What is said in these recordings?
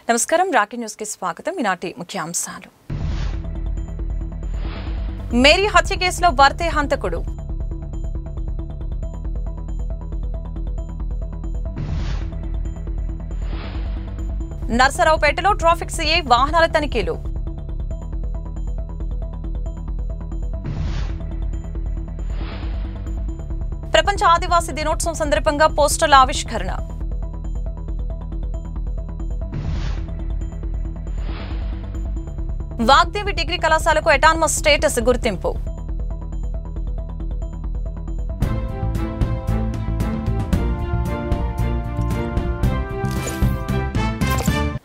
నమస్కారం Rocky news కి స్వాగతం. ఈనాటి ముఖ్యాంశాలు. మేరీ హత్య కేసులో భర్తే హంతకుడు. నర్సరావుపేటలో ట్రాఫిక్ సీఐ వాహనాల తనిఖీలు. ప్రపంచ ఆదివాసీ దినోత్సవం సందర్భంగా పోస్టర్ల ఆవిష్కరణ. వాగ్దేవి డిగ్రీ కళాశాలకు అటానమస్ స్టేటస్ గుర్తింపు.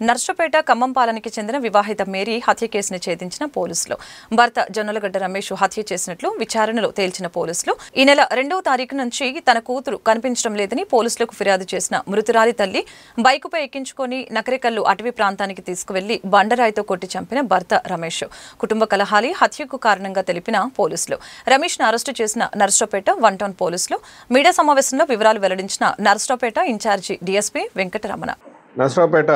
నర్సరావుపేట ఖమ్మంపాలెంకి చెందిన వివాహిత మేరీ హత్య కేసును ఛేదించిన పోలీసులు. భర్త జొన్నలగడ్డ రమేష్ హత్య చేసినట్లు విచారణలో తేల్చిన పోలీసులు ఈ నెల 2వ తారీఖు నుంచి తన కూతురు కనిపించడం లేదని పోలీసులకు ఫిర్యాదు చేసిన మృతురాలి తల్లి బైకుపై ఎక్కించుకొని నకరేకల్లు అటవీ ప్రాంతానికి తీసుకువెళ్లి బండరాయితో కొట్టి చంపిన భర్త రమేష్ కుటుంబ కలహాలి హత్యకు కారణంగా తెలిపిన పోలీసులు రమేష్ ను అరెస్టు చేసిన నర్సరావుపేట 1 టౌన్ పోలీసులు మీడియా సమావేశంలో వివరాలు వెల్లడించిన నర్సరావుపేట ఇన్ఛార్జి డీఎస్పీ వెంకటరమణ. నర్సరావుపేట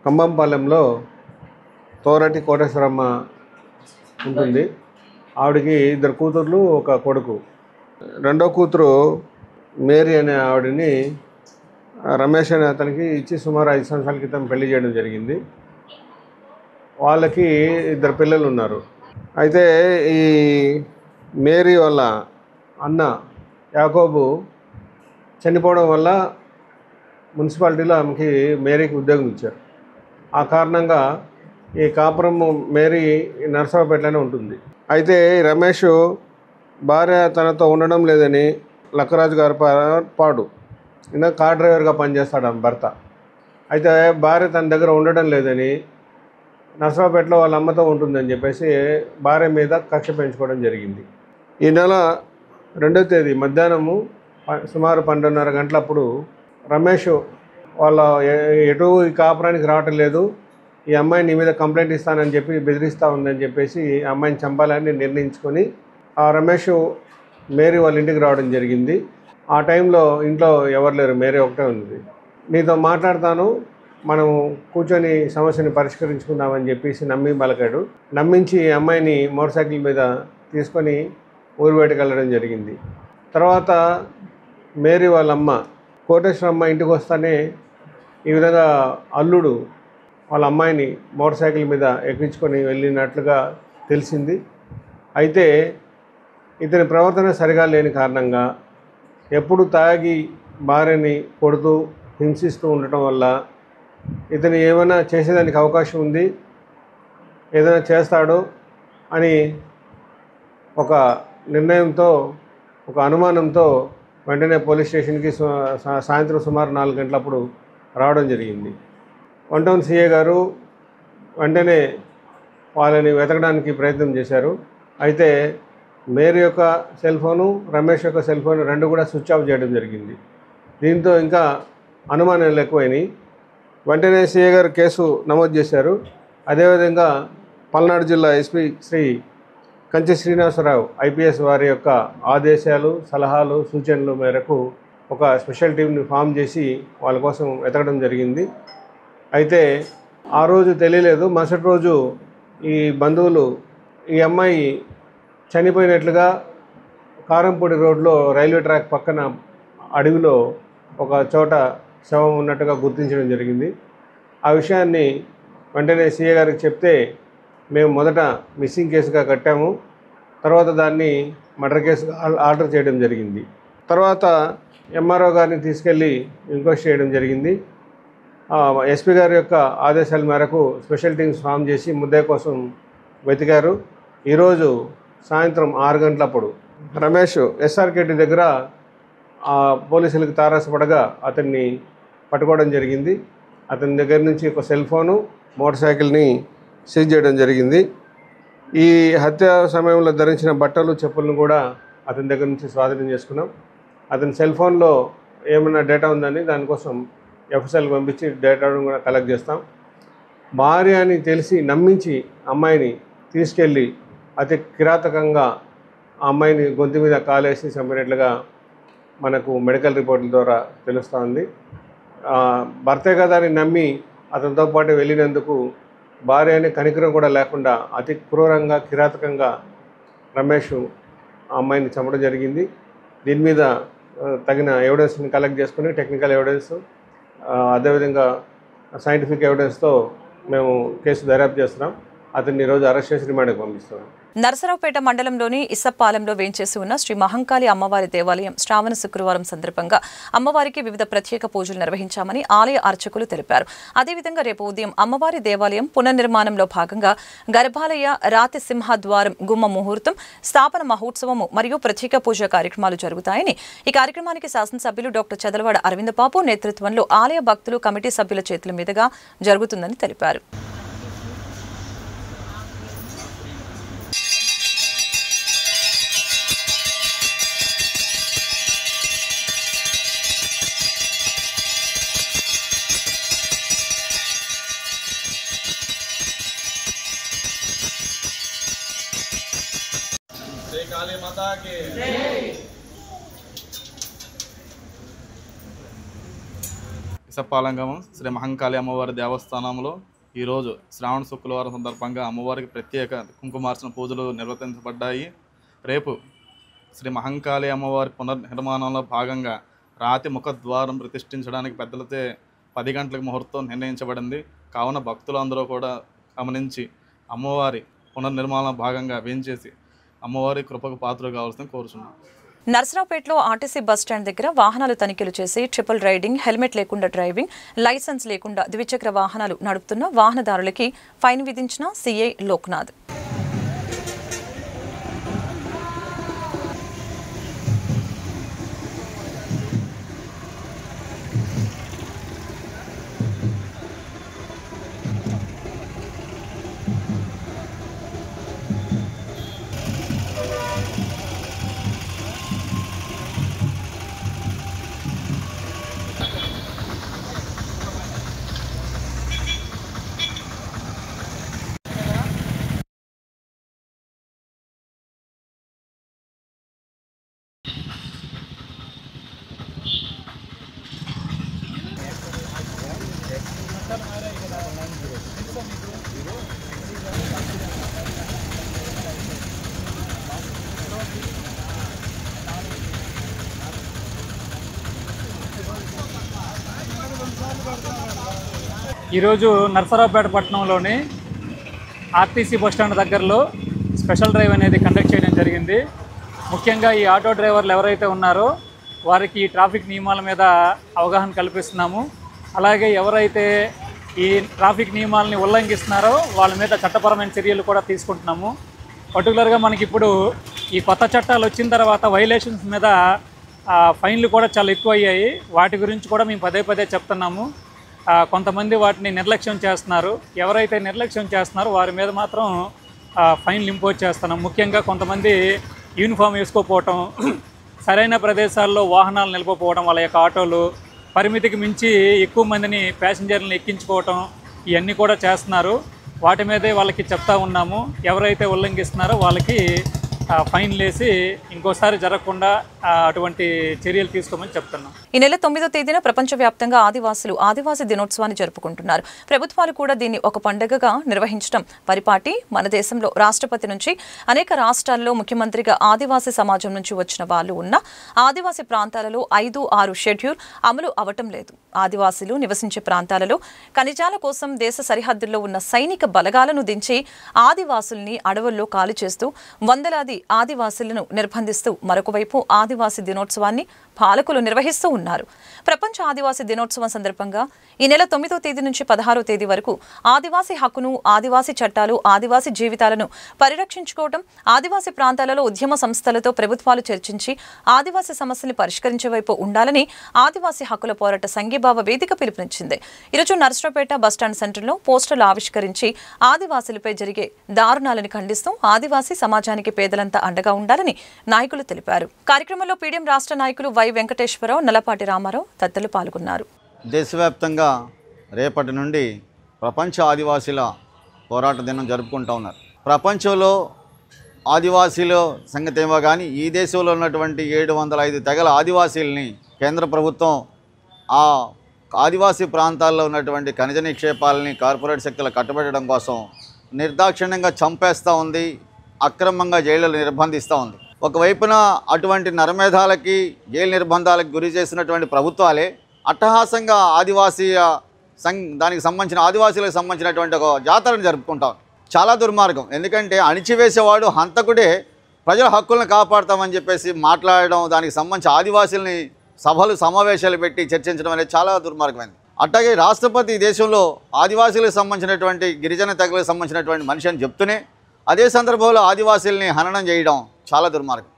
ఖమ్మంపాలెంలో తోరటి కోటేశ్వరమ్మ ఉంటుంది. ఆవిడికి 2 కూతుర్లు, 1 కొడుకు. రెండో కూతురు మేరీ అనే ఆవిడని రమేష్ అనే అతనికి ఇచ్చి సుమారు 5 సంవత్సరాల క్రితం పెళ్లి చేయడం జరిగింది. వాళ్ళకి 2 పిల్లలు ఉన్నారు. అయితే ఈ మేరీ వాళ్ళ అన్న యాకోబు చనిపోవడం వల్ల మున్సిపాలిటీలో ఆమెకి మేరీకి ఉద్యోగం ఇచ్చారు. ఆ కారణంగా ఈ కాపురం మేరీ నర్సరావుపేటలోనే ఉంటుంది. అయితే రమేష్ భార్య తనతో ఉండడం లేదని లక్కరాజు గారు పాడు ఇంకా కార్ డ్రైవర్గా పనిచేస్తాడు ఆమె భర్త. అయితే భార్య తన దగ్గర ఉండడం లేదని నర్సరావుపేటలో వాళ్ళ అమ్మతో ఉంటుందని చెప్పేసి భార్య మీద కక్ష పెంచుకోవడం జరిగింది. ఈ నెల 2వ తేదీ మధ్యాహ్నము సుమారు 12:30 గంటలప్పుడు రమేష్ వాళ్ళ ఎటు ఈ కాపురానికి రావటం లేదు, ఈ అమ్మాయి నీ మీద కంప్లైంట్ ఇస్తానని చెప్పి బెదిరిస్తూ ఉందని చెప్పేసి ఆ అమ్మాయిని చంపాలని నిర్ణయించుకొని ఆ రమేష్ మేరీ వాళ్ళ ఇంటికి రావడం జరిగింది. ఆ టైంలో ఇంట్లో ఎవరు లేరు, మేరీ ఒకటే ఉంది. నీతో మాట్లాడతాను, మనం కూర్చొని సమస్యని పరిష్కరించుకుందామని చెప్పేసి నమ్మి బలకాడు. నమ్మించి అమ్మాయిని మోటార్ సైకిల్ మీద తీసుకొని ఊరు బయటకు వెళ్ళడం జరిగింది. తర్వాత మేరీ వాళ్ళ అమ్మ కోటేశ్వరమ్మ ఇంటికి వస్తానే ఈ విధంగా అల్లుడు వాళ్ళ అమ్మాయిని మోటార్ సైకిల్ మీద ఎక్కించుకొని వెళ్ళినట్లుగా తెలిసింది. అయితే ఇతని ప్రవర్తన సరిగా లేని కారణంగా ఎప్పుడు తాగి భార్యని కొడుతూ హింసిస్తూ ఉండటం వల్ల ఇతను ఏమైనా చేసేదానికి అవకాశం ఉంది, ఏదైనా చేస్తాడు అని ఒక నిర్ణయంతో, ఒక అనుమానంతో వెంటనే పోలీస్ స్టేషన్కి సాయంత్రం సుమారు 4 గంటలప్పుడు రావడం జరిగింది. 1 టౌన్ సిఐ గారు వెంటనే వాళ్ళని వెతకడానికి ప్రయత్నం చేశారు. అయితే మేరీ యొక్క సెల్ ఫోను, రమేష్ యొక్క సెల్ ఫోన్ 2 కూడా స్విచ్ ఆఫ్ చేయడం జరిగింది. దీంతో ఇంకా అనుమానాలు ఎక్కువైనాయి. వెంటనే సిఐ గారు కేసు నమోదు చేశారు. అదేవిధంగా పల్నాడు జిల్లా ఎస్పీ శ్రీ కంచి శ్రీనివాసరావు ఐపీఎస్ వారి యొక్క ఆదేశాలు, సలహాలు, సూచనల మేరకు ఒక స్పెషల్ టీంని ఫామ్ చేసి వాళ్ళ కోసం వెతకడం జరిగింది. అయితే ఆ రోజు తెలియలేదు. మరుసటి రోజు ఈ బంధువులు ఈ అమ్మాయి చనిపోయినట్లుగా కారంపూడి రోడ్లో రైల్వే ట్రాక్ పక్కన అడవిలో ఒక చోట శవం ఉన్నట్టుగా గుర్తించడం జరిగింది. ఆ విషయాన్ని వెంటనే సీఏ గారికి చెప్తే మేము మొదట మిస్సింగ్ కేసుగా కట్టాము, తర్వాత దాన్ని మర్డర్ కేసుగా ఆర్డర్ చేయడం జరిగింది. తర్వాత ఎంఆర్ఓ గారిని తీసుకెళ్ళి ఎంక్వైరీ చేయడం జరిగింది. ఎస్పీ గారి యొక్క ఆదేశాల మేరకు స్పెషల్ టీమ్స్ ఫామ్ చేసి ముద్దాయి కోసం వెతికారు. ఈరోజు సాయంత్రం 6 గంటలప్పుడు రమేష్ ఎస్ఆర్కేటీ దగ్గర పోలీసులకు తారసపడగా అతన్ని పట్టుకోవడం జరిగింది. అతని దగ్గర నుంచి ఒక సెల్ ఫోను, మోటార్ సైకిల్ని సీజ్ చేయడం జరిగింది. ఈ హత్య సమయంలో ధరించిన బట్టలు, చెప్పులను కూడా అతని దగ్గర నుంచి స్వాధీనం చేసుకున్నాం. అతని సెల్ ఫోన్లో ఏమైనా డేటా ఉందని దానికోసం ఎఫ్ఎస్ఎల్కి పంపించి డేటాను కూడా కలెక్ట్ చేస్తాం. భార్య అని తెలిసి నమ్మించి అమ్మాయిని తీసుకెళ్ళి అతి కిరాతకంగా ఆ అమ్మాయిని గొంతు మీద కాలేసి చంపినట్లుగా మనకు మెడికల్ రిపోర్టుల ద్వారా తెలుస్తోంది. భర్తే కదా అని నమ్మి అతనితో పాటు వెళ్ళినందుకు భార్య అనే కనికరం కూడా లేకుండా అతి క్రూరంగా కిరాతకంగా రమేష్ ఆ అమ్మాయిని చంపడం జరిగింది. దీని మీద తగిన ఎవిడెన్స్ని కలెక్ట్ చేసుకుని టెక్నికల్ ఎవిడెన్స్ అదేవిధంగా సైంటిఫిక్ ఎవిడెన్స్తో మేము కేసు దర్యాప్తు చేస్తున్నాం. అతన్ని ఈరోజు అరెస్ట్ చేసి రిమాండ్కి పంపిస్తున్నాం. నరసరావుపేట మండలంలోని ఇసప్పాలెంలో వేంచేసి ఉన్న శ్రీ మహంకాళి అమ్మవారి దేవాలయం శ్రావణ శుక్రవారం సందర్భంగా అమ్మవారికి వివిధ ప్రత్యేక పూజలు నిర్వహించామని ఆలయ అర్చకులు తెలిపారు. అదేవిధంగా రేపు ఉదయం అమ్మవారి దేవాలయం పునర్నిర్మాణంలో భాగంగా గర్భాలయ రాతి సింహద్వారం గుమ్మ ముహూర్తం స్థాపన మహోత్సవము మరియు ప్రత్యేక పూజ కార్యక్రమాలు జరుగుతాయని ఈ కార్యక్రమానికి శాసనసభ్యులు డాక్టర్ చదలవాడ అరవింద బాబు నేతృత్వంలో ఆలయ భక్తులు కమిటీ సభ్యుల చేతుల మీదుగా జరుగుతుందని తెలిపారు. ఇసప్పాలెం శ్రీ మహంకాళి అమ్మవారి దేవస్థానంలో ఈరోజు శ్రావణ శుక్రవారం సందర్భంగా అమ్మవారికి ప్రత్యేక కుంకుమార్చన పూజలు నిర్వర్తించబడ్డాయి. రేపు శ్రీ మహంకాళి అమ్మవారి పునర్నిర్మాణంలో భాగంగా రాతి ముఖద్వారం ప్రతిష్ఠించడానికి పెద్దలతో 10 గంటలకు ముహూర్తం నిర్ణయించబడింది. కావున భక్తులందరూ కూడా గమనించి అమ్మవారి పునర్నిర్మాణంలో భాగంగా వేంచేసి అమ్మవారి కృపకు పాత్రలు కావాల్సింది కోరుచున్నాం. నర్సరావుపేటలో ఆర్టీసీ బస్టాండ్ దగ్గర వాహనాలు తనిఖీలు చేసి ట్రిపుల్ రైడింగ్, హెల్మెట్ లేకుండా డ్రైవింగ్, లైసెన్స్ లేకుండా ద్విచక్ర వాహనాలు నడుపుతున్న వాహనదారులకి ఫైన్ విధించిన సీఐ లోక్నాథ్. ఈరోజు నర్సరావుపేట పట్టణంలోని ఆర్టీసీ బస్టాండ్ దగ్గరలో స్పెషల్ డ్రైవ్ అనేది కండక్ట్ చేయడం జరిగింది. ముఖ్యంగా ఈ ఆటో డ్రైవర్లు ఎవరైతే ఉన్నారో వారికి ట్రాఫిక్ నియమాల మీద అవగాహన కల్పిస్తున్నాము. అలాగే ఎవరైతే ఈ ట్రాఫిక్ నియమాలని ఉల్లంఘిస్తున్నారో వాళ్ళ మీద చట్టపరమైన చర్యలు కూడా తీసుకుంటున్నాము. పర్టికులర్గా మనకి ఇప్పుడు ఈ కొత్త చట్టాలు వచ్చిన తర్వాత వైలేషన్స్ మీద ఫైన్లు కూడా చాలా ఎక్కువ అయ్యాయి. వాటి గురించి కూడా మేము పదే చెప్తున్నాము. కొంతమంది వాటిని నిర్లక్ష్యం చేస్తున్నారు. ఎవరైతే నిర్లక్ష్యం చేస్తున్నారో వారి మీద మాత్రం ఫైన్లు ఇంపోజ్ చేస్తున్నాం. ముఖ్యంగా కొంతమంది యూనిఫామ్ వేసుకోకపోవటం, సరైన ప్రదేశాల్లో వాహనాలు నిలపకపోవడం, వాళ్ళ యొక్క ఆటోలు పరిమితికి మించి ఎక్కువ మందిని ప్యాసింజర్లను ఎక్కించుకోవటం, ఇవన్నీ కూడా చేస్తున్నారు. వాటి మీదే వాళ్ళకి చెప్తా ఉన్నాము. ఎవరైతే ఉల్లంఘిస్తున్నారో వాళ్ళకి ఫైన్లు వేసి ఇంకోసారి జరగకుండా అటువంటి చర్యలు తీసుకోమని చెప్తున్నాం. ఈ నెల 9వ తేదీన ప్రపంచవ్యాప్తంగా ఆదివాసులు ఆదివాసీ దినోత్సవాన్ని జరుపుకుంటున్నారు. ప్రభుత్వాలు కూడా దీన్ని ఒక పండుగగా నిర్వహించడం పరిపాటి. మన దేశంలో రాష్ట్రపతి నుంచి అనేక రాష్ట్రాల్లో ముఖ్యమంత్రిగా ఆదివాసీ సమాజం నుంచి వచ్చిన వాళ్ళు ఉన్న ఆదివాసీ ప్రాంతాలలో 5-6 షెడ్యూల్ అమలు అవటం లేదు. ఆదివాసీలు నివసించే ప్రాంతాలలో ఖనిజాల కోసం దేశ సరిహద్దుల్లో ఉన్న సైనిక బలగాలను దించి ఆదివాసుల్ని అడవుల్లో ఖాళీ చేస్తూ వందలాది ఆదివాసీలను నిర్బంధిస్తూ మరొకవైపు ఆదివాసీ దినోత్సవాన్ని పాలకులు నిర్వహిస్తూ ఉన్నారు. ప్రపంచ ఆదివాసీ దినోత్సవం సందర్భంగా ఈ నెల 9వ తేదీ నుంచి 16వ తేదీ వరకు ఆదివాసీ హక్కును, ఆదివాసీ చట్టాలు, ఆదివాసీ జీవితాలను పరిరక్షించుకోవడం, ఆదివాసీ ప్రాంతాలలో ఉద్యమ సంస్థలతో ప్రభుత్వాలు చర్చించి ఆదివాసీ సమస్యల్ని పరిష్కరించే వైపు ఉండాలని ఆదివాసీ హక్కుల పోరాట సంఘీభావ వేదిక పిలుపునిచ్చింది. ఈరోజు నర్సరావుపేట బస్టాండ్ సెంటర్లో పోస్టర్లు ఆవిష్కరించి ఆదివాసీలపై జరిగే దారుణాలను ఖండిస్తూ ఆదివాసీ సమాజానికి పేదలంతా అండగా ఉండాలని నాయకులు తెలిపారు. కార్యక్రమంలో పీడీఎం రాష్ట్ర నాయకులు వై వెంకటేశ్వరరావు, నల్లపాటి రామారావు తదితరులు పాల్గొన్నారు. దేశవ్యాప్తంగా రేపటి నుండి ప్రపంచ ఆదివాసీల పోరాట దినం జరుపుకుంటూ ఉన్నారు. ప్రపంచంలో ఆదివాసీల సంగతి ఏమో కానీ ఈ దేశంలో ఉన్నటువంటి 705 తెగల ఆదివాసీలని కేంద్ర ప్రభుత్వం ఆ ఆదివాసీ ప్రాంతాల్లో ఉన్నటువంటి ఖనిజ నిక్షేపాలని కార్పొరేట్ శక్తులు కట్టబెట్టడం కోసం నిర్దాక్షిణ్యంగా చంపేస్తూ ఉంది, అక్రమంగా జైళ్ళలో నిర్బంధిస్తూ ఉంది. ఒకవైపున అటువంటి నరమేధాలకి జైలు నిర్బంధాలకు గురి చేసినటువంటి ప్రభుత్వాలే అట్టహాసంగా దానికి సంబంధించిన ఆదివాసీలకు సంబంధించినటువంటి ఒక జాతరను జరుపుకుంటాం. చాలా దుర్మార్గం. ఎందుకంటే అణిచివేసేవాడు హంతకుడే ప్రజల హక్కులను కాపాడతామని చెప్పేసి మాట్లాడడం, దానికి సంబంధించి ఆదివాసీలని సభలు సమావేశాలు పెట్టి చర్చించడం అనేది చాలా దుర్మార్గమైంది. అట్లాగే రాష్ట్రపతి ఈ దేశంలో ఆదివాసీలకు సంబంధించినటువంటి గిరిజన తెగలకు సంబంధించినటువంటి మనిషి అని చెప్తూనే అదే సందర్భంలో ఆదివాసీలని హననం చేయడం చాలా దుర్మార్గం.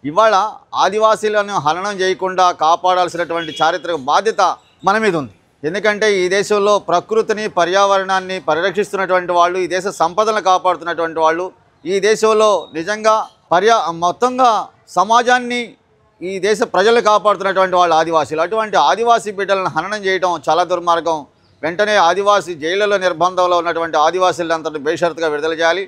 ఇవాళ ఆదివాసీలను హననం చేయకుండా కాపాడాల్సినటువంటి చారిత్రక బాధ్యత మన మీద ఉంది. ఎందుకంటే ఈ దేశంలో ప్రకృతిని పర్యావరణాన్ని పరిరక్షిస్తున్నటువంటి వాళ్ళు, ఈ దేశ సంపదలను కాపాడుతున్నటువంటి వాళ్ళు, ఈ దేశంలో నిజంగా మొత్తంగా సమాజాన్ని ఈ దేశ ప్రజలు కాపాడుతున్నటువంటి వాళ్ళు ఆదివాసీలు. అటువంటి ఆదివాసీ బిడ్డలను హననం చేయడం చాలా దుర్మార్గం. వెంటనే ఆదివాసీ జైళ్లలో నిర్బంధంలో ఉన్నటువంటి ఆదివాసీలందరినీ బేషరతుగా విడుదల చేయాలి.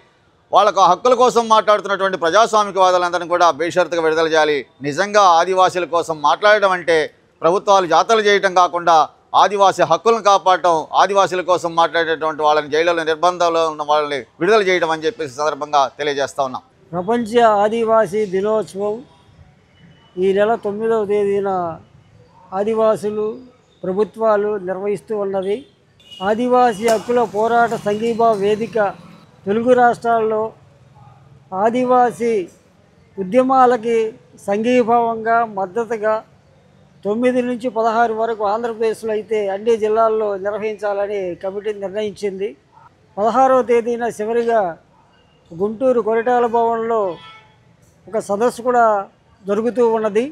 వాళ్ళకు హక్కుల కోసం మాట్లాడుతున్నటువంటి ప్రజాస్వామికవాదులందరినీ కూడా బేషరతుగా విడుదల చేయాలి. నిజంగా ఆదివాసీల కోసం మాట్లాడడం అంటే ప్రభుత్వాలు జాతరలు చేయడం కాకుండా ఆదివాసీ హక్కులను కాపాడటం, ఆదివాసీల కోసం మాట్లాడేటువంటి వాళ్ళని జైళ్లలో నిర్బంధంలో ఉన్న వాళ్ళని విడుదల చేయడం అని చెప్పేసి సందర్భంగా తెలియజేస్తా ఉన్నాం. ప్రపంచ ఆదివాసీ దినోత్సవం ఈ నెల 9వ తేదీన ఆదివాసులు ప్రభుత్వాలు నిర్వహిస్తూ ఉన్నది. ఆదివాసీ హక్కుల పోరాట సంఘీభావ వేదిక తెలుగు రాష్ట్రాల్లో ఆదివాసీ ఉద్యమాలకి సంఘీభావంగా మద్దతుగా 9 నుంచి 16 వరకు ఆంధ్రప్రదేశ్లో అయితే అన్ని జిల్లాల్లో నిర్వహించాలని కమిటీ నిర్ణయించింది. 16వ తేదీన చివరిగా గుంటూరు కొరిటాల భవన్లో ఒక సదస్సు కూడా జరుగుతూ ఉన్నది.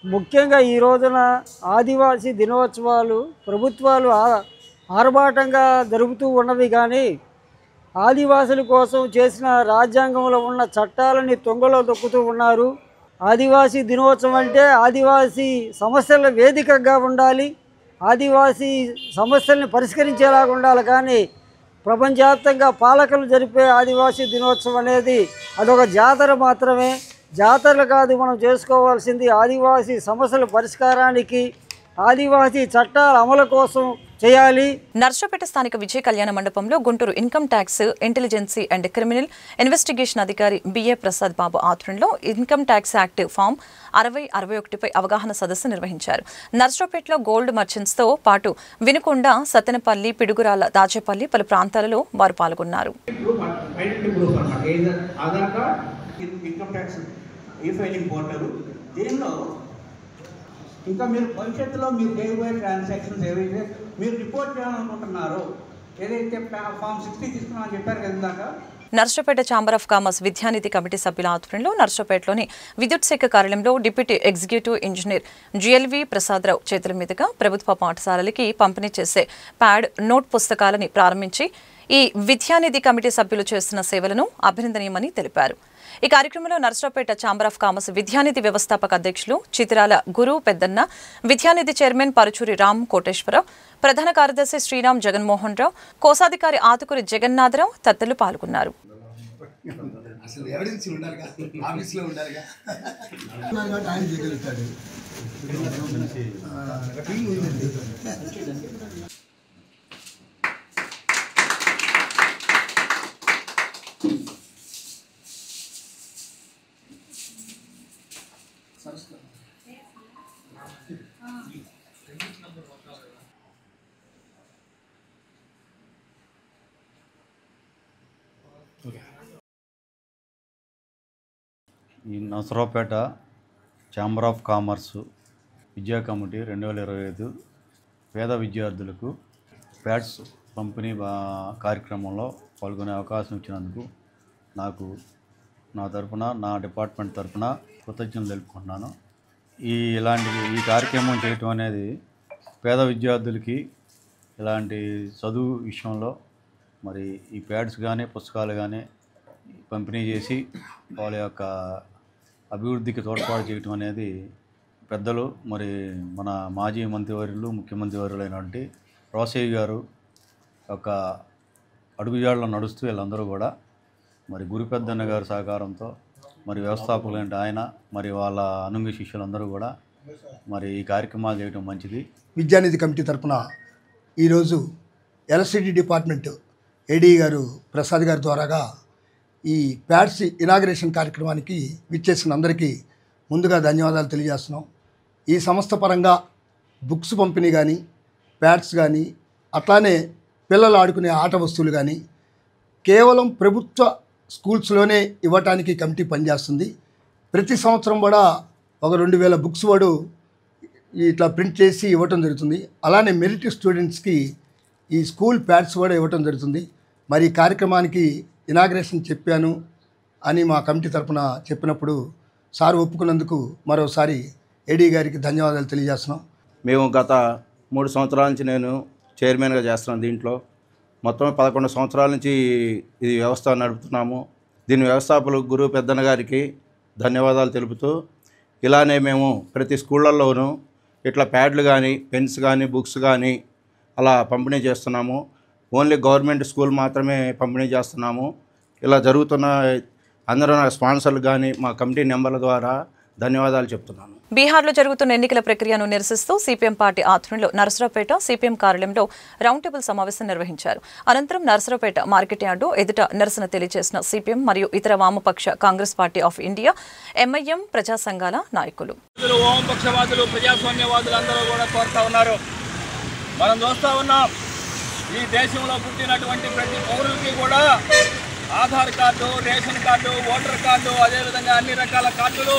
ముఖ్యంగా ఈ రోజున ఆదివాసీ దినోత్సవాలు ప్రభుత్వాలు ఆర్భాటంగా జరుపుతూ ఉన్నవి, కానీ ఆదివాసుల కోసం చేసిన రాజ్యాంగంలో ఉన్న చట్టాలని తొంగలో తొక్కుతూ ఉన్నారు. ఆదివాసీ దినోత్సవం అంటే ఆదివాసీ సమస్యల వేదికగా ఉండాలి, ఆదివాసీ సమస్యల్ని పరిష్కరించేలాగా ఉండాలి. కానీ ప్రపంచవ్యాప్తంగా పాలకులు జరిపే ఆదివాసీ దినోత్సవం అనేది అదొక జాతర మాత్రమే. జాతరలు కాదు మనం చేసుకోవాల్సింది ఆదివాసీ సమస్యల పరిష్కారానికి, ఆదివాసీ చట్టాల అమలు కోసం చేయాలి. నర్సరావుపేట స్థానిక విజయ కళ్యాణ మండపంలో Guntur income tax ఇంటెలిజెన్సీ and criminal investigation అధికారి బిఏ ప్రసాద్ బాబు ఆధ్వర్యంలో ఇన్కమ్ ట్యాక్స్ యాక్ట్ ఫామ్ 60/61పై అవగాహన సదస్సు నిర్వహించారు. నర్సరావుపేటలో గోల్డ్ మర్చెంట్స్తో పాటు వినుకొండ, సత్తెనపల్లి, పిడుగురాల, దాచేపల్లి పలు ప్రాంతాలలో వారు పాల్గొన్నారు. ఇంకా మీరు భవిష్యత్తులో మీరు చేయబోయే ట్రాన్సాక్షన్స్ ఏవైతే మీరు రిపోర్ట్ చేయాలనుకుంటున్నారో, ఏదైతే ఫామ్ 60 తీసుకున్నామని చెప్పారు కదా ఇందాక. నర్సరావుపేట ఛాంబర్ ఆఫ్ కామర్స్ విద్యానిధి కమిటీ సభ్యుల ఆధ్వర్యంలో నర్సరావుపేటలోని విద్యుత్ శాఖ కార్యాలయంలో deputy executive engineer GLV Prasadarao చేతుల మీదుగా ప్రభుత్వ పాఠశాలలకి పంపిణీ చేసే ప్యాడ్, నోట్ పుస్తకాలని ప్రారంభించి ఈ విద్యానిధి కమిటీ సభ్యులు చేస్తున్న సేవలను అభినందనీయమని తెలిపారు. ఈ కార్యక్రమంలో నర్సరావుపేట ఛాంబర్ ఆఫ్ కామర్స్ విద్యానిధి వ్యవస్థాపక అధ్యక్షులు చితిరాల గురు పెద్దన్న, విద్యానిధి చైర్మన్ పరుచూరి రామ్ కోటేశ్వరరావు, ప్రధాన కార్యదర్శి శ్రీరామ్ జగన్మోహన్ రావు, కోశాధికారి ఆతుకూరి జగన్నాథరావు తదితరులు పాల్గొన్నారు. ఈ నర్సరావుపేట ఛాంబర్ ఆఫ్ కామర్స్ విద్యా కమిటీ 2025 పేద విద్యార్థులకు ప్యాడ్స్ పంపిణీ కార్యక్రమంలో పాల్గొనే అవకాశం ఇచ్చినందుకు నాకు నా తరఫున, నా డిపార్ట్మెంట్ తరఫున కృతజ్ఞతలు తెలుపుకుంటున్నాను. ఈ కార్యక్రమం చేయటం అనేది పేద విద్యార్థులకి ఇలాంటి చదువు విషయంలో మరి ఈ ప్యాడ్స్ కానీ పుస్తకాలు కానీ పంపిణీ చేసి వాళ్ళ యొక్క అభివృద్ధికి తోడ్పాటు చేయటం అనేది పెద్దలు, మరి మన మాజీ మంత్రివర్యులు, ముఖ్యమంత్రి వర్యులైనటువంటి రోసయ్య గారు యొక్క అడుగుజాడలో నడుస్తూ వీళ్ళందరూ కూడా మరి గురు పెద్దన్న గారి సహకారంతో, మరి వ్యవస్థాపకులు అంటే ఆయన, మరి వాళ్ళ అనుంగి శిష్యులందరూ కూడా మరి ఈ కార్యక్రమాలు చేయడం మంచిది. విద్యానిధి కమిటీ తరఫున ఈరోజు ఎలక్ట్రిసిటీ డిపార్ట్మెంట్ ఏడీ గారు ప్రసాద్ గారి ద్వారాగా ఈ ప్యాడ్స్ ఇనాగరేషన్ కార్యక్రమానికి విచ్చేసిన అందరికీ ముందుగా ధన్యవాదాలు తెలియజేస్తున్నాం. ఈ సంస్థ పరంగా బుక్స్ పంపిణీ కానీ, ప్యాడ్స్ కానీ, అట్లానే పిల్లలు ఆడుకునే ఆట వస్తువులు కానీ కేవలం ప్రభుత్వ స్కూల్స్లోనే ఇవ్వటానికి కమిటీ పనిచేస్తుంది. ప్రతి సంవత్సరం కూడా ఒక 2000 బుక్స్ వాడు ఇట్లా ప్రింట్ చేసి ఇవ్వటం జరుగుతుంది. అలానే మెరిట్ స్టూడెంట్స్కి ఈ స్కూల్ ప్యాడ్స్ కూడా ఇవ్వటం జరుగుతుంది. మరి ఈ కార్యక్రమానికి ఇనాగ్రేషన్ చెప్పాను అని మా కమిటీ తరఫున చెప్పినప్పుడు సార్ ఒప్పుకున్నందుకు మరోసారి ఏడీ గారికి ధన్యవాదాలు తెలియజేస్తున్నాం. మేము గత 3 సంవత్సరాల నుంచి నేను చైర్మన్గా చేస్తున్నాను. దీంట్లో మొత్తం 11 సంవత్సరాల నుంచి ఇది వ్యవస్థ నడుపుతున్నాము. దీని వ్యవస్థాపకులు గురువు పెద్దన్న గారికి ధన్యవాదాలు తెలుపుతూ, ఇలానే మేము ప్రతి స్కూళ్ళల్లోనూ ఇట్లా ప్యాడ్లు కానీ, పెన్స్ కానీ, బుక్స్ కానీ అలా పంపిణీ చేస్తున్నాము. ఓన్లీ గవర్నమెంట్ స్కూల్ మాత్రమే పంపిణీ చేస్తున్నాము. ఇలా జరుగుతున్న అందరూ స్పాన్సర్లు కానీ మా కమిటీ నెంబర్ల ద్వారా ధన్యవాదాలు చెప్తున్నాను. బీహార్లో జరుగుతున్న ఎన్నికల ప్రక్రియను నిరసిస్తూ సిపిఎం పార్టీ ఆధ్వర్యంలో నరసరావుపేట సిపిఎం కార్యాలయంలో రౌండ్ టేబుల్ సమావేశం నిర్వహించారు. అనంతరం నరసరావుపేట మార్కెట్ యార్డు ఎదుట నిరసన తెలియజేసిన సిపిఎం మరియు ఇతర వామపక్ష Congress party of India, MIM ప్రజా సంఘాల నాయకులు. వామపక్షవాదులు, ప్రజాస్వామ్యవాదులు అందరూ కూడా కోరుతా ఉన్నారు. మనం చూస్తూ ఉన్నాం, ఈ దేశంలో పుట్టినటువంటి ప్రతి పౌరులకి కూడా Aadhaar card, ration card, voter card, అదేవిధంగా అన్ని రకాల కార్డులు,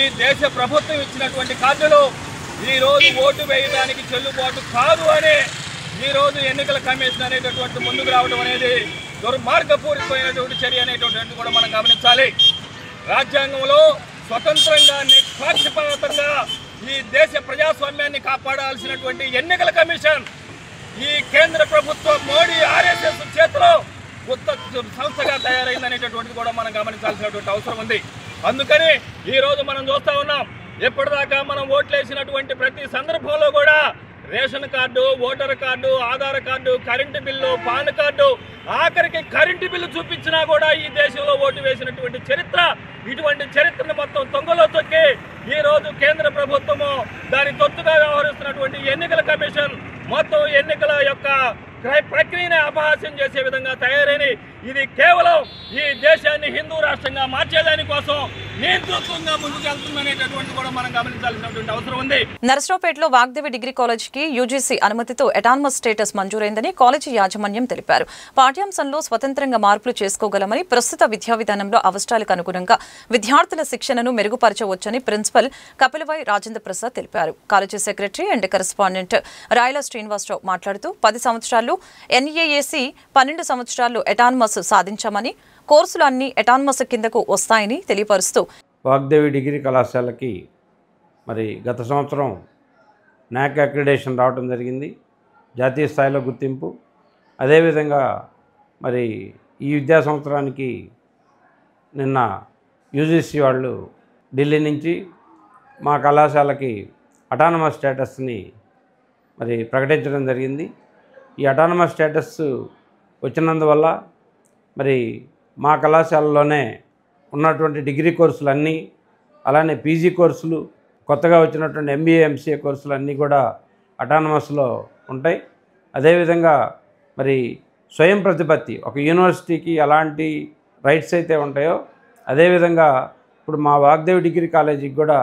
ఈ దేశ ప్రభుత్వం ఇచ్చినటువంటి కార్డులు ఈరోజు ఓటు వేయడానికి చెల్లుబాటు కాదు అని ఈరోజు ఎన్నికల కమిషన్ అనేటటువంటి ముందుకు రావడం అనేది దుర్మార్గపూరితమైనటువంటి చర్య అనేటటువంటి కూడా మనం గమనించాలి. రాజ్యాంగంలో స్వతంత్రంగా, నిష్పక్షపాతంగా ఈ దేశ ప్రజాస్వామ్యాన్ని కాపాడాల్సినటువంటి ఎన్నికల కమిషన్ ఈ కేంద్ర ప్రభుత్వం మోడీ ఆర్ఎస్ఎస్ చేతిలో కొత్త సంస్థగా తయారైందనేటటువంటిది కూడా మనం గమనించాల్సినటువంటి అవసరం ఉంది. అందుకని ఈరోజు మనం చూస్తూ ఉన్నాం, ఎప్పటిదాకా మనం ఓట్లేసినటువంటి ప్రతి సందర్భంలో కూడా ration card, voter card, Aadhaar card, current bill, pan card, ఆఖరికి కరెంటు బిల్లు చూపించినా కూడా ఈ దేశంలో ఓటు వేసినటువంటి చరిత్ర, ఇటువంటి చరిత్రను మొత్తం తొంగలో తొక్కి ఈరోజు కేంద్ర ప్రభుత్వము దాని తొత్తుగా వ్యవహరిస్తున్నటువంటి ఎన్నికల కమిషన్ మొత్తం ఎన్నికల యొక్క ప్రక్రియని అపహాస్యం చేసే విధంగా తయారైన ఇది కేవలం ఈ దేశాన్ని హిందూ రాష్ట్రంగా మార్చేదాని కోసం నేతృత్వంగా ముందుకెళ్తుందనేటటువంటి కూడా మనం గమనించాల్సినటువంటి అవసరం ఉంది. నరసరావుపేటలో వాగ్దేవి డిగ్రీ కాలేజీకి యూజీసీ అనుమతితో అటానమస్ స్టేటస్ మంజూరైందని కాలేజీ యాజమాన్యం తెలిపారు. పాఠ్యాంశంలో స్వతంత్రంగా మార్పులు చేసుకోగలమని, ప్రస్తుత విద్యా విధానంలో అవసరాలకు అనుగుణంగా విద్యార్థుల శిక్షణను మెరుగుపరచవచ్చని ప్రిన్సిపల్ కపిలవై రాజేంద్ర ప్రసాద్ తెలిపారు. కాలేజీ సెక్రటరీ అండ్ కరెస్పాండెంట్ రాయల శ్రీనివాసరావు మాట్లాడుతూ 10 సంవత్సరాలు ఎన్ఏఏసీ, 12 సంవత్సరాలు అటానమస్ సాధించామని, కోర్సులు అన్ని అటానమస్ కిందకు వస్తాయని తెలియపరుస్తూ వాగ్దేవి డిగ్రీ కళాశాలకి మరి గత సంవత్సరం నాక్ అక్రిడేషన్ రావడం జరిగింది, జాతీయ స్థాయిలో గుర్తింపు. అదేవిధంగా మరి ఈ విద్యా సంవత్సరానికి నిన్న యూజీసీ వాళ్ళు ఢిల్లీ నుంచి మా కళాశాలకి అటానమస్ స్టేటస్ని మరి ప్రకటించడం జరిగింది. ఈ అటానమస్ స్టేటస్ వచ్చినందువల్ల మరి మా కళాశాలలోనే ఉన్నటువంటి డిగ్రీ కోర్సులన్నీ, అలానే పీజీ కోర్సులు, కొత్తగా వచ్చినటువంటి ఎంబీఏ, ఎంసీఏ కోర్సులు అన్నీ కూడా అటానమస్లో ఉంటాయి. అదేవిధంగా మరి స్వయం ప్రతిపత్తి, ఒక యూనివర్సిటీకి ఎలాంటి రైట్స్ అయితే ఉంటాయో అదేవిధంగా ఇప్పుడు మా వాగ్దేవి డిగ్రీ కాలేజీకి కూడా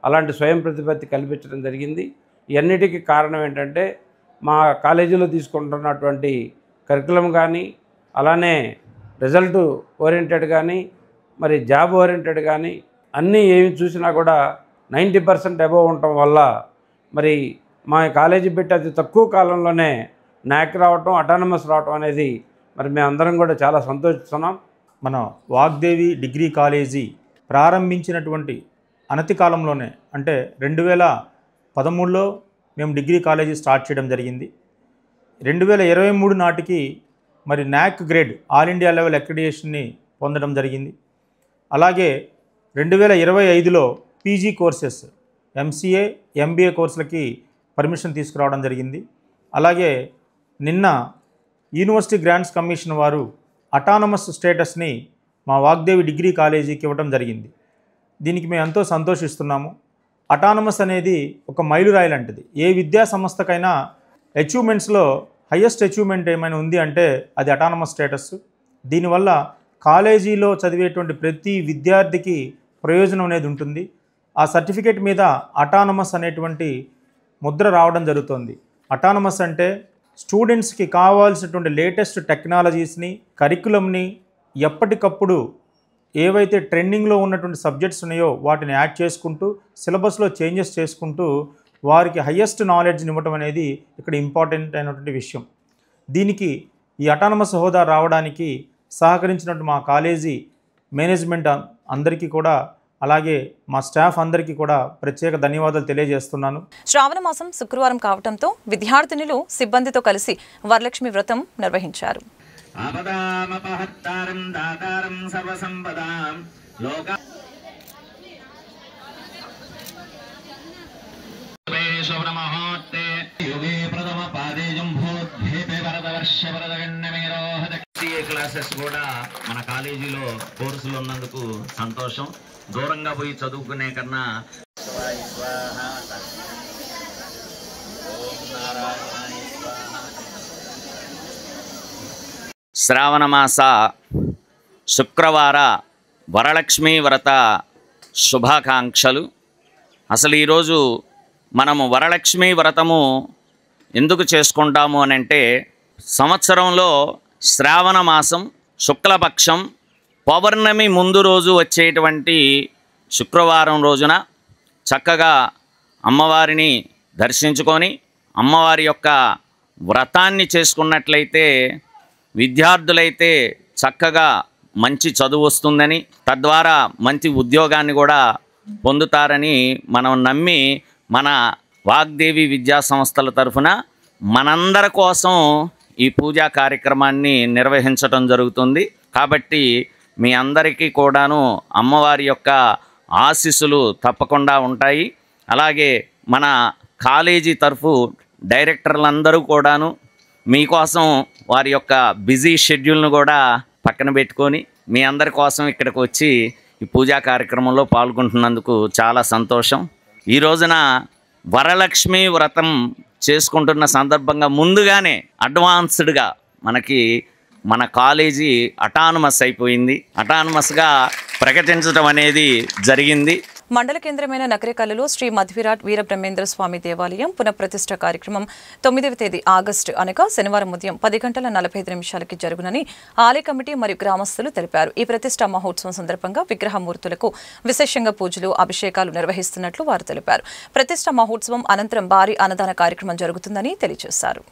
అలాంటి స్వయం ప్రతిపత్తి కల్పించడం జరిగింది. ఇవన్నిటికీ కారణం ఏంటంటే మా కాలేజీలో తీసుకుంటున్నటువంటి కరికులం కానీ, అలానే రిజల్ట్ ఓరియంటెడ్ కానీ, మరి జాబ్ ఓరియంటెడ్ కానీ అన్నీ ఏమి చూసినా కూడా 90% అబోవ్ ఉండటం వల్ల మరి మా కాలేజీ పెట్టి అతి తక్కువ కాలంలోనే నాక్ రావటం, అటానమస్ రావటం అనేది మరి మేమందరం కూడా చాలా సంతోషిస్తున్నాం. మన వాగ్దేవి డిగ్రీ కాలేజీ ప్రారంభించినటువంటి అనతి కాలంలోనే, అంటే 2013లో మేము డిగ్రీ కాలేజీ స్టార్ట్ చేయడం జరిగింది. 2023 నాటికి మరి NAAC grade, all India level అక్రిడిటేషన్ని పొందడం జరిగింది. అలాగే 2025లో పీజీ కోర్సెస్, ఎంసీఏ, ఎంబీఏ కోర్సులకి పర్మిషన్ తీసుకురావడం జరిగింది. అలాగే నిన్న యూనివర్సిటీ గ్రాంట్స్ కమిషన్ వారు అటానమస్ స్టేటస్ని మా వాగ్దేవి డిగ్రీ కాలేజీకి ఇవ్వడం జరిగింది. దీనికి మేము ఎంతో సంతోషిస్తున్నాము. అటానమస్ అనేది ఒక మైలురాయి లాంటిది. ఏ విద్యా సంస్థకైనా అచీవ్మెంట్స్లో హయ్యెస్ట్ అచీవ్మెంట్ ఏమైనా ఉంది అంటే అది అటానమస్ స్టేటస్. దీనివల్ల కాలేజీలో చదివేటువంటి ప్రతి విద్యార్థికి ప్రయోజనం అనేది ఉంటుంది. ఆ సర్టిఫికేట్ మీద అటానమస్ అనేటువంటి ముద్ర రావడం జరుగుతుంది. అటానమస్ అంటే స్టూడెంట్స్కి కావాల్సినటువంటి లేటెస్ట్ టెక్నాలజీస్ని, కరికులంని ఎప్పటికప్పుడు ఏవైతే ట్రెండింగ్లో ఉన్నటువంటి సబ్జెక్ట్స్ ఉన్నాయో వాటిని యాడ్ చేసుకుంటూ సిలబస్లో చేంజెస్ చేసుకుంటూ వారికి హయ్యెస్ట్ నాలెడ్జ్ని ఇవ్వటం అనేది ఇక్కడ ఇంపార్టెంట్ అయినటువంటి విషయం. దీనికి ఈ అటానమస్ హోదా రావడానికి సహకరించినట్టు మా కాలేజీ మేనేజ్మెంట్ అందరికీ కూడా, అలాగే మా స్టాఫ్ అందరికీ కూడా ప్రత్యేక ధన్యవాదాలు తెలియజేస్తున్నాను. శ్రావణ మాసం శుక్రవారం కావడంతో విద్యార్థినులు సిబ్బందితో కలిసి వరలక్ష్మి వ్రతం నిర్వహించారు. క్లాసెస్ కూడా మన కాలేజీలో కోర్సులు ఉన్నందుకు సంతోషం. దూరంగా పోయి చదువుకునే కన్నా శ్రావణమాస శుక్రవార వరలక్ష్మీ వ్రత శుభాకాంక్షలు. అసలు ఈరోజు మనము వరలక్ష్మీ వ్రతము ఎందుకు చేసుకుంటాము అని అంటే, సంవత్సరంలో శ్రావణ మాసం శుక్లపక్షం పౌర్ణమి ముందు రోజు వచ్చేటువంటి శుక్రవారం రోజున చక్కగా అమ్మవారిని దర్శించుకొని అమ్మవారి యొక్క వ్రతాన్ని చేసుకున్నట్లయితే విద్యార్థులైతే చక్కగా మంచి చదువు వస్తుందని, తద్వారా మంచి ఉద్యోగాన్ని కూడా పొందుతారని మనం నమ్మి మన వాగ్దేవి విద్యా సంస్థల తరఫున మనందరి కోసం ఈ పూజా కార్యక్రమాన్ని నిర్వహించడం జరుగుతుంది. కాబట్టి మీ అందరికీ కూడాను అమ్మవారి యొక్క ఆశీస్సులు తప్పకుండా ఉంటాయి. అలాగే మన కాలేజీ తరఫు డైరెక్టర్లందరూ కూడాను మీకోసం వారి యొక్క బిజీ షెడ్యూల్ను కూడా పక్కన పెట్టుకొని మీ అందరి కోసం ఇక్కడికి వచ్చి ఈ పూజా కార్యక్రమంలో పాల్గొంటున్నందుకు చాలా సంతోషం. ఈ రోజున వరలక్ష్మి వ్రతం చేసుకుంటున్న సందర్భంగా ముందుగానే అడ్వాన్స్డ్గా మన కాలేజీ అటానమస్ అయిపోయింది. అటానమస్గా ప్రకటించడం అనేది జరిగింది. మండల కేంద్రమైన నకరేకల్లులో శ్రీ మధ్విరాట్ వీరబ్రహ్మేంద్ర స్వామి దేవాలయం పునఃప్రతిష్ఠ కార్యక్రమం 9వ తేదీ ఆగస్టు అనగా శనివారం ఉదయం 10:45 జరుగునని ఆలయ కమిటీ మరియు గ్రామస్తులు తెలిపారు. ఈ ప్రతిష్ఠ మహోత్సవం సందర్భంగా విగ్రహమూర్తులకు విశేషంగా పూజలు, అభిషేకాలు నిర్వహిస్తున్నట్లు వారు తెలిపారు. ప్రతిష్ఠ మహోత్సవం అనంతరం భారీ అన్నదాన కార్యక్రమం జరుగుతుందని తెలియజేశారు.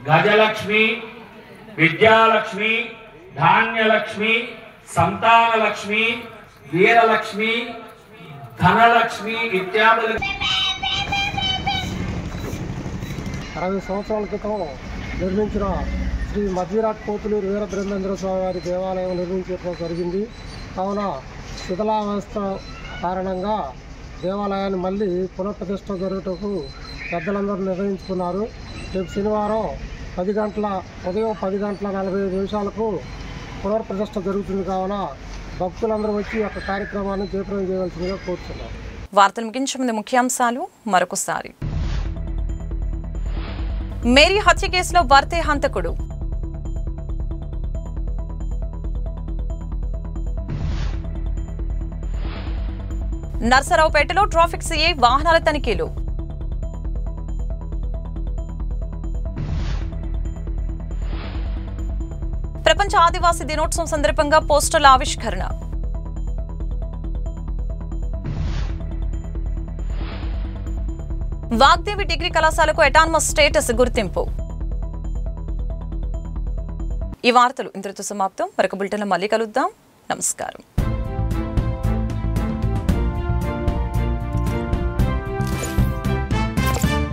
గజలక్ష్మి, విద్యాలక్ష్మి, ధాన్యలక్ష్మి, సంతానలక్ష్మి, వీరలక్ష్మి, ధనలక్ష్మి ఇత్యాదులు 60 సంవత్సరాల క్రితం నిర్మించిన శ్రీ మధ్విరాట్ పోతులూరు వీరబ్రహ్మేంద్ర స్వామి వారి దేవాలయం నిర్మించడం జరిగింది. కావున శిథిలావస్థ కారణంగా దేవాలయాన్ని మళ్ళీ పునఃప్రతిష్ఠ జరుగుటకు పెద్దలందరూ నిర్ణయించుకున్నారు. రేపు శనివారం ఉదయం 10:45 పునఃప్రతిష్ఠ జరుగుతుంది కావున భక్తులందరూ వచ్చి ఈ యొక్క కార్యక్రమాన్ని జయప్రదం చేయవలసిందిగా కోరుతున్నారు. వార్తలు ముగించే ముందు ముఖ్యాంశాలు మరొకసారి. మేరీ హత్య కేసులో భర్తే హంతకుడు. నర్సరావుపేటలో ట్రాఫిక్ సిఐ వాహనాల తనిఖీలు. ప్రపంచ ఆదివాసీ దినోత్సవం సందర్భంగా పోస్టర్ల ఆవిష్కరణ. వాగ్దేవి డిగ్రీ కళాశాలకు అటానమస్ స్టేటస్ గుర్తింపు. ఈ వార్తలు ఇంతటితో సమాప్తం. మరొక బులెటిన్లో మళ్ళీ కలుద్దాం. నమస్కారం.